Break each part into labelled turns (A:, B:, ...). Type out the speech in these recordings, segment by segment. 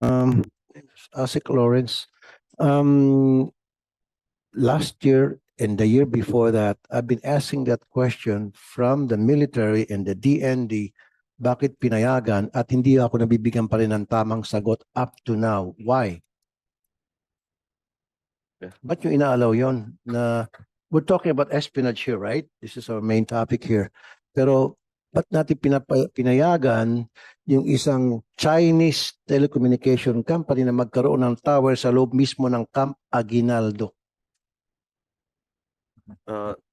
A: Um, Asik Lawrence, um, last year and the year before that, I've been asking that question from the military and the DND, bakit pinayagan at hindi ako nabibigyan pa rin ng tamang sagot up to now? Why? Ba't yung inaalaw yon na we're talking about espionage here, right? This is our main topic here. Pero ba't natin pinayagan yung isang Chinese telecommunication company na magkaroon ng tower sa loob mismo ng Camp Aguinaldo?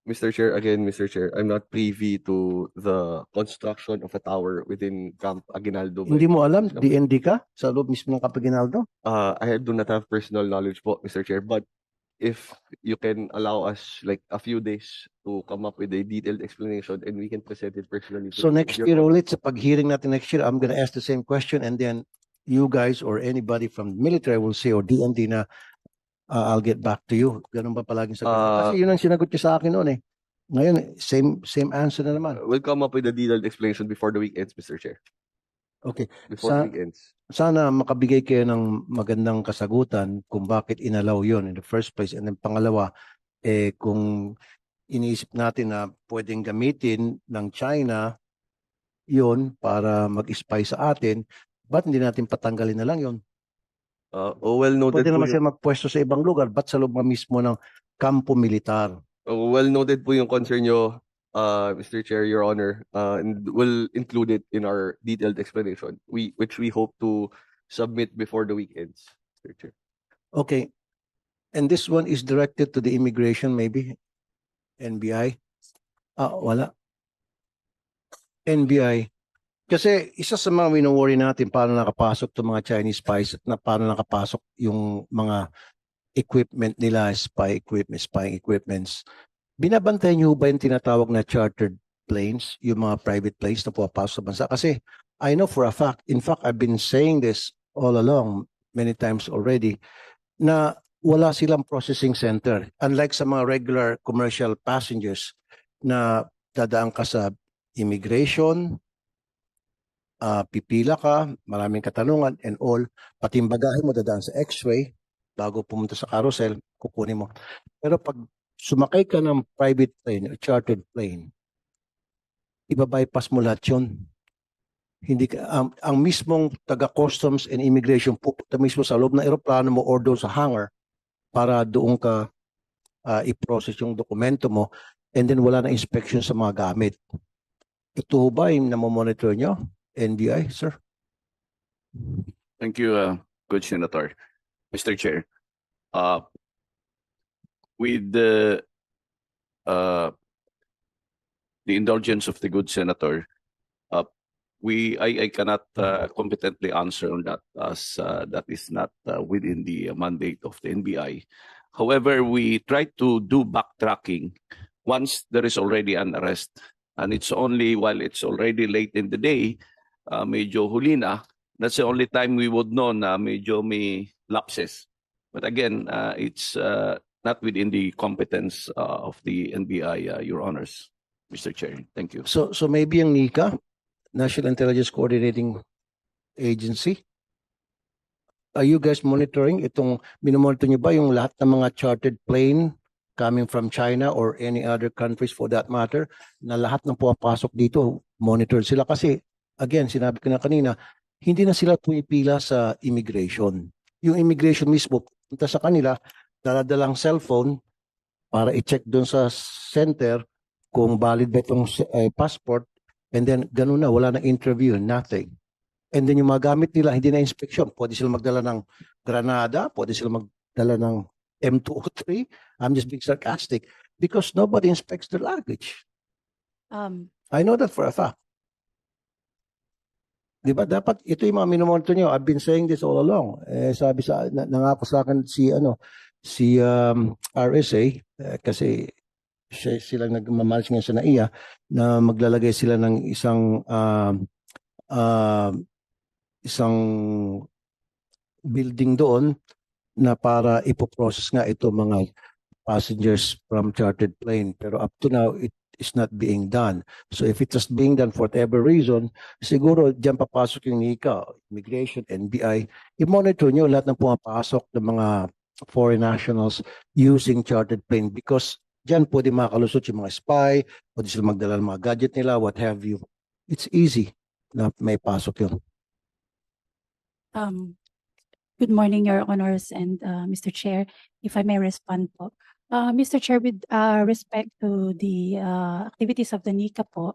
B: Mr. Chair, again, Mr. Chair, I'm not privy to the construction of a tower within Camp Aguinaldo.
A: Hindi mo alam, DND ka sa loob mismo ng Camp Aguinaldo?
B: I do not have personal knowledge po, Mr. Chair, but if you can allow us like a few days to come up with a detailed explanation and we can present it personally.
A: So next year ulit, sa pag-hearing natin next year, I'm gonna ask the same question and then you guys or anybody from the military will say, or DND na, I'll get back to you. Ganun ba palaging sagot? Kasi yun ang sinagot niya sa akin noon eh. Ngayon, same answer na naman.
B: We'll come up with a detailed explanation before the weekends, Mr. Chair.
A: Okay.
B: Before the weekends.
A: Sana makabigay kayo ng magandang kasagutan kung bakit inalaw yon in the first place. And then pangalawa, kung iniisip natin na pwedeng gamitin ng China yon para mag-spy sa atin, ba't hindi natin patanggalin na lang yon?
B: Well noted.
A: Pwede naman siya magpwesto sa ibang lugar, ba't sa loob mismo ng kampo militar?
B: Well noted po yung concern nyo, Mr. Chair, Your Honor, and we'll include it in our detailed explanation, which we hope to submit before the weekends, Mr. Chair.
A: Okay. And this one is directed to the immigration, maybe? NBI? Wala. NBI. Kasi isa sa mga wino-worry natin paano nakapasok itong mga Chinese spies at na paano nakapasok yung mga equipment nila, spying equipments. Binabantayan niyo ba yung tinatawag na chartered planes, yung mga private planes na pumapasok sa bansa? Kasi I know for a fact, in fact, I've been saying this all along many times already, na wala silang processing center. Unlike sa mga regular commercial passengers na dadaan ka sa immigration, pipila ka, maraming katanungan and all, pati yung bagahe mo dadaan sa x-ray bago pumunta sa carousel, kukunin mo. Pero pag sumakay ka ng private plane or chartered plane, ibabypass mo lahat yun. Hindi ka, ang mismong taga-customs and immigration pupunta mismo sa loob ng aeroplano mo or doon sa hangar para doon ka i-process yung dokumento mo and then wala na inspection sa mga gamit. Ito ba yung namomonitor nyo? NBI, sir?
C: Thank you, good Senator. Mr. Chair, with the indulgence of the good Senator, I cannot competently answer on that as that is not within the mandate of the NBI. However, we try to do backtracking once there is already an arrest, and it's only while it's already late in the day, medyo huli na, that's the only time we would know na medyo may lapses. But again, it's not within the competence of the NBI, Your Honors, Mr. Chair. Thank you.
A: So maybe yung NICA, National Intelligence Coordinating Agency, are you guys monitoring itong, minomonitor nyo ba yung lahat ng mga chartered plane coming from China or any other countries for that matter, na lahat ng pumapasok dito, monitor sila? Kasi, again, sinabi ko na kanina, hindi na sila pumipila sa immigration. Yung immigration mismo, punta sa kanila, daladalang cellphone para i-check doon sa center kung valid ba itong passport, and then ganun na, wala na interview, nothing. And then yung mga gamit nila, hindi na inspection. Pwede sila magdala ng granada, pwede sila magdala ng M203. I'm just being sarcastic because nobody inspects their luggage. I know that for a fact. Diba? Dapat ito yung mga minomonitor nyo. I've been saying this all along. Sabi sa, nangako sa akin si RSA, kasi silang nagmamalis ngayon sa NAIA, na maglalagay sila ng isang building doon na para ipoprocess nga ito mga passengers from chartered plane. Pero up to now, is not being done. So if it was being done for whatever reason, siguro diyan papasok yung NICA, Immigration, NBI, i-monitor nyo lahat ng pumapasok ng mga foreign nationals using chartered plane because diyan pwede makalusot yung mga spy, pwede sila magdala ng mga gadget nila, what have you. It's easy na may pasok yun.
D: Good morning, Your Honors and Mr. Chair. If I may respond po. Mr. Chair, with respect to the activities of the NICA po,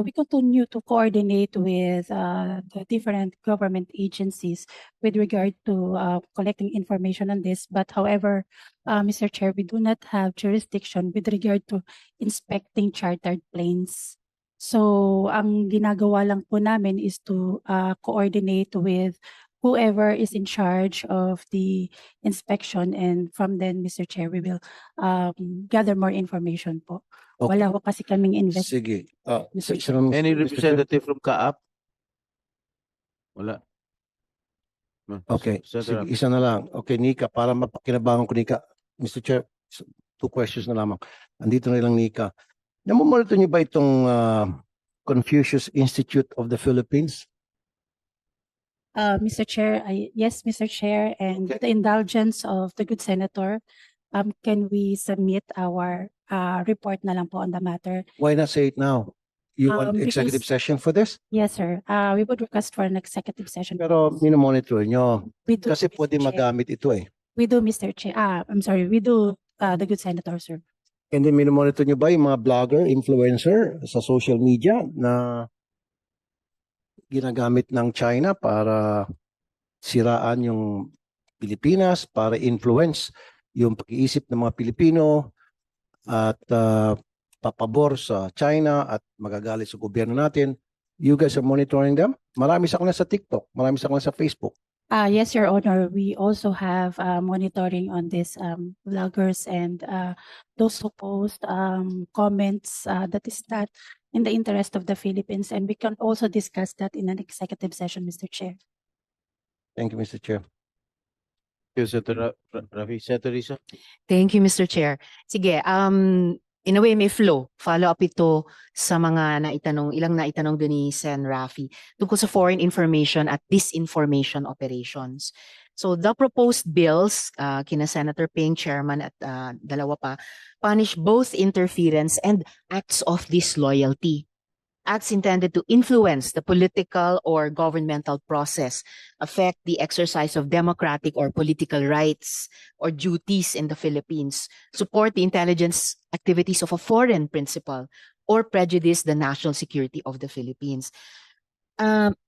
D: we continue to coordinate with the different government agencies with regard to collecting information on this. But however, Mr. Chair, we do not have jurisdiction with regard to inspecting chartered planes. So, ang ginagawa lang po namin is to coordinate with whoever is in charge of the inspection, and from then, Mr. Chair, we will gather more information po.
A: Okay.
D: Wala ho kasi kaming invest.
A: Sige.
D: Mr.
E: Any
A: Mr. Chair?
E: representative from Kaap? Wala.
A: Okay,
E: Senator
A: sige, isa na lang. Okay, Nika, para mapakinabangan ko, Nika. Mr. Chair, two questions na lamang. Andito na lang, Nika. Namumonitor niyo ba itong Confucius Institute of the Philippines?
D: Mr. Chair, yes, Mr. Chair, and
A: Okay.
D: with the indulgence of the good senator, can we submit our report na lang po on the matter?
A: Why not say it now? You want
D: Because-
A: executive session for this?
D: Yes, sir. We would request for an executive session.
A: Pero minomonitor nyo.
D: We do,
A: Kasi
D: Mr.
A: pwede
D: Chair.
A: magamit ito eh.
D: We do, Mr. Chair. I'm sorry, we do, the good senator, sir.
A: And then minomonitor nyo ba yung mga blogger, influencer sa social media na ginagamit ng China para siraan yung Pilipinas, para influence yung pag-iisip ng mga Pilipino at papabor sa China at magagalit sa gobyerno natin. You guys are monitoring them? Marami sa kanila sa TikTok, marami sa kanila sa Facebook.
D: Yes, Your Honor. We also have monitoring on these vloggers and those who post comments that is not in the interest of the Philippines. And we can also discuss that in an executive session, Mr. Chair.
A: Thank you, Mr. Chair.
E: Senator Rafi, Senator Risa.
F: Thank you, Mr. Chair. Sige, in a way may flow. Follow up ito sa mga ilang naitanong doon ni Sen. Rafi tungkol sa foreign information at disinformation operations. So the proposed bills, kina Senator Ping, Chairman at dalawa pa, punish both interference and acts of disloyalty. Acts intended to influence the political or governmental process, affect the exercise of democratic or political rights or duties in the Philippines, support the intelligence activities of a foreign principal, or prejudice the national security of the Philippines.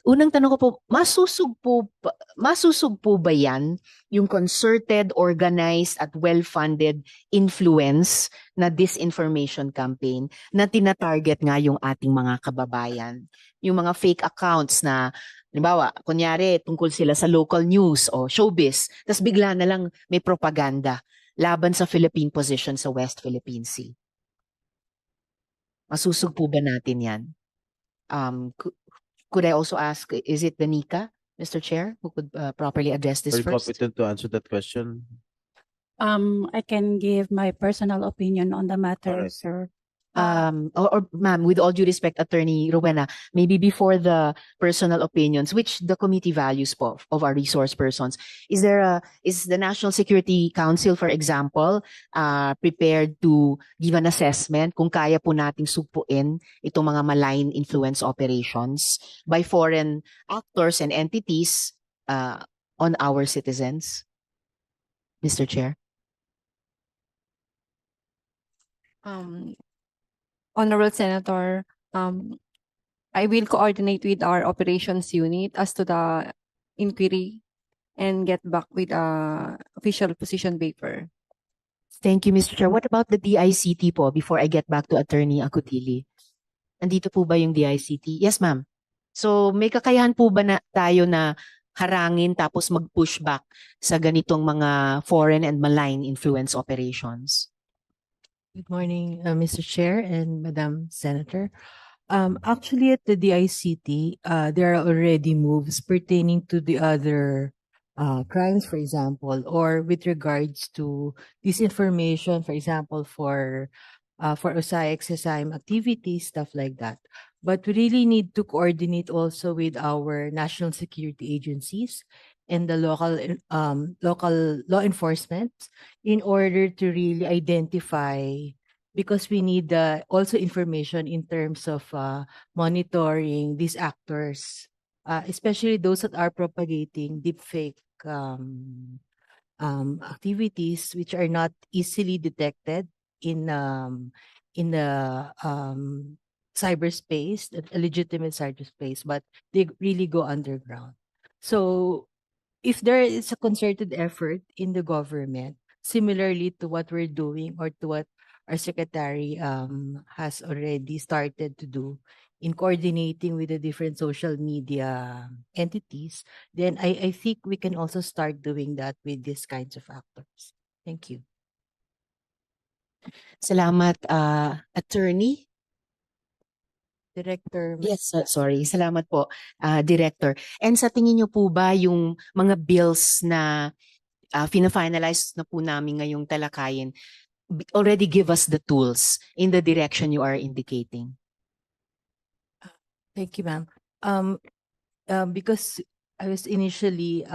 F: Unang tanong ko po, masusug po ba yan yung concerted, organized at well-funded influence na disinformation campaign na tinatarget nga yung ating mga kababayan? Yung mga fake accounts na, halimbawa, kunyari tungkol sila sa local news o showbiz, tas bigla na lang may propaganda laban sa Philippine position sa West Philippine Sea. Masusug po ba natin yan? Could I also ask, is it the NICA, Mr. Chair, who could properly address this
E: Very
F: first?
E: competent to answer that question.
D: I can give my personal opinion on the matter,
E: Alright.
D: sir.
F: Or ma'am, with all due respect, Attorney Rowena, maybe before the personal opinions, which the committee values po of our resource persons, is the National Security Council, for example, prepared to give an assessment kung kaya po nating sugpuin itong mga malign influence operations by foreign actors and entities on our citizens? Mr. Chair.
G: Honorable Senator, I will coordinate with our operations unit as to the inquiry and get back with official position paper.
F: Thank you, Mr. Chair. What about the DICT po before I get back to Attorney Acutili? Andito po ba yung DICT? Yes, ma'am. So may kakayahan po ba na tayo na harangin tapos mag-push back sa ganitong mga foreign and malign influence operations?
H: Good morning, Mr. Chair and Madam Senator. Actually, at the DICT, there are already moves pertaining to the other crimes, for example, or with regards to disinformation, for example, for for OSAI exercise activities, stuff like that. But we really need to coordinate also with our national security agencies and the local law enforcement in order to really identify, because we need also information in terms of monitoring these actors, especially those that are propagating deepfake activities which are not easily detected in the cyberspace, a legitimate cyberspace, but they really go underground. So if there is a concerted effort in the government, similarly to what we're doing or to what our secretary has already started to do in coordinating with the different social media entities, then I think we can also start doing that with these kinds of actors. Thank you.
F: Salamat, attorney.
H: Director.
F: Yes, sorry. Salamat po, Director. And sa tingin niyo po ba yung mga bills na fina-finalize na po namin ngayong talakayin already give us the tools in the direction you are indicating?
H: Thank you, ma'am. Because I was initially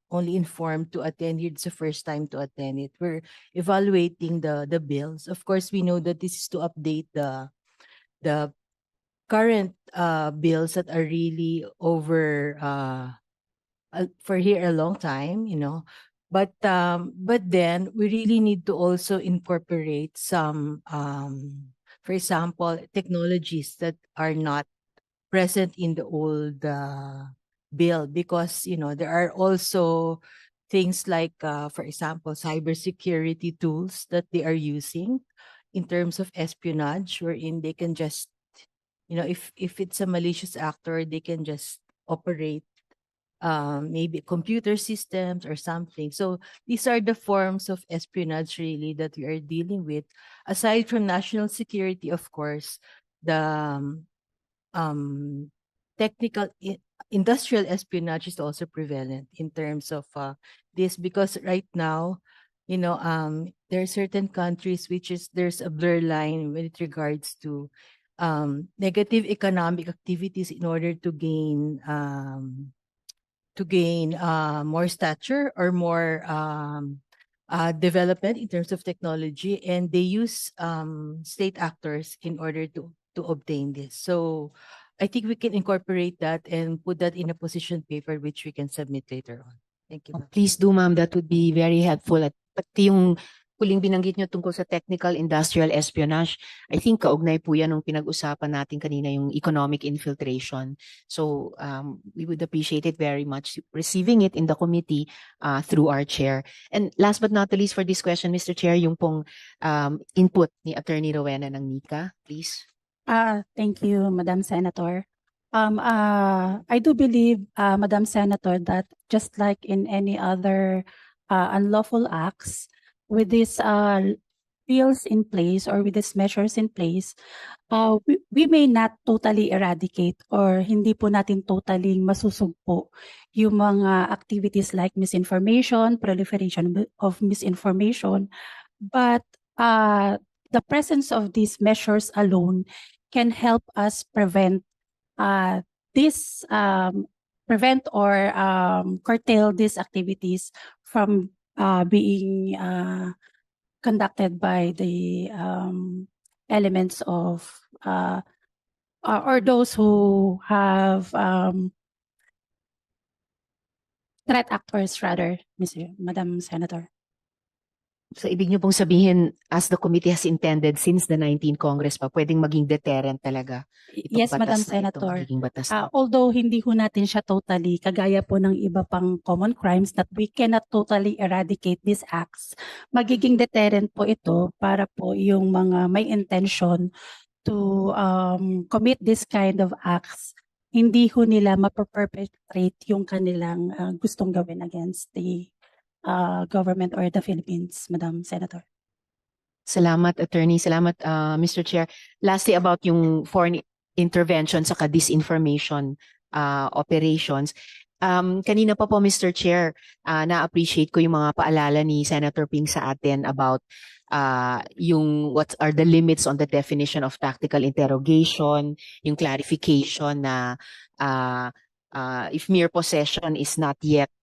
H: only informed to attend here. It's the first time to attend it. We're evaluating the bills. Of course, we know that this is to update the current bills that are really over for here a long time, you know. But then we really need to also incorporate some, for example, technologies that are not present in the old bill, because you know there are also things like, for example, cybersecurity tools that they are using in terms of espionage, wherein they can just, you know, if it's a malicious actor, they can just operate maybe computer systems or something. So these are the forms of espionage really that we are dealing with. Aside from national security, of course, the technical industrial espionage is also prevalent in terms of this, because right now, you know, there are certain countries which is there's a blur line with regards to negative economic activities in order to gain more stature or more development in terms of technology, and they use state actors in order to obtain this. So I think we can incorporate that and put that in a position paper which we can submit later on. Thank you, ma'am.
F: Please do, ma'am. That would be very helpful. At pati yung huling binanggit nyo tungkol sa technical industrial espionage, I think kaugnay po yan nung pinag-usapan natin kanina, yung economic infiltration. So we would appreciate it very much receiving it in the committee through our chair. And last but not the least for this question, Mr. Chair, yung pong input ni Attorney Rowena ng NICA, please.
D: Thank you, Madam Senator. I do believe, Madam Senator, that just like in any other unlawful acts, with these bills in place or with these measures in place, we may not totally eradicate or hindi po natin totally masusugpo yung mga activities like misinformation, proliferation of misinformation, but the presence of these measures alone can help us prevent prevent or curtail these activities from being conducted by the elements of or those who have threat actors rather, Madam Senator.
F: So ibig niyo pong sabihin, as the committee has intended since the 19th Congress pa, pwedeng maging deterrent talaga?
D: Yes, Madam Senator.
F: Batas
D: Although hindi ho natin siya totally, kagaya po ng iba pang common crimes that we cannot totally eradicate these acts, magiging deterrent po ito para po yung mga may intention to commit this kind of acts, hindi ho nila maperpetrate yung kanilang gustong gawin against the government or the Philippines, Madam Senator.
F: Salamat, Attorney. Salamat, Mr. Chair. Lastly, about yung foreign intervention saka disinformation operations. Kanina pa po, Mr. Chair, na-appreciate ko yung mga paalala ni Senator Ping sa atin about yung what are the limits on the definition of tactical interrogation, yung clarification na if mere possession is not yet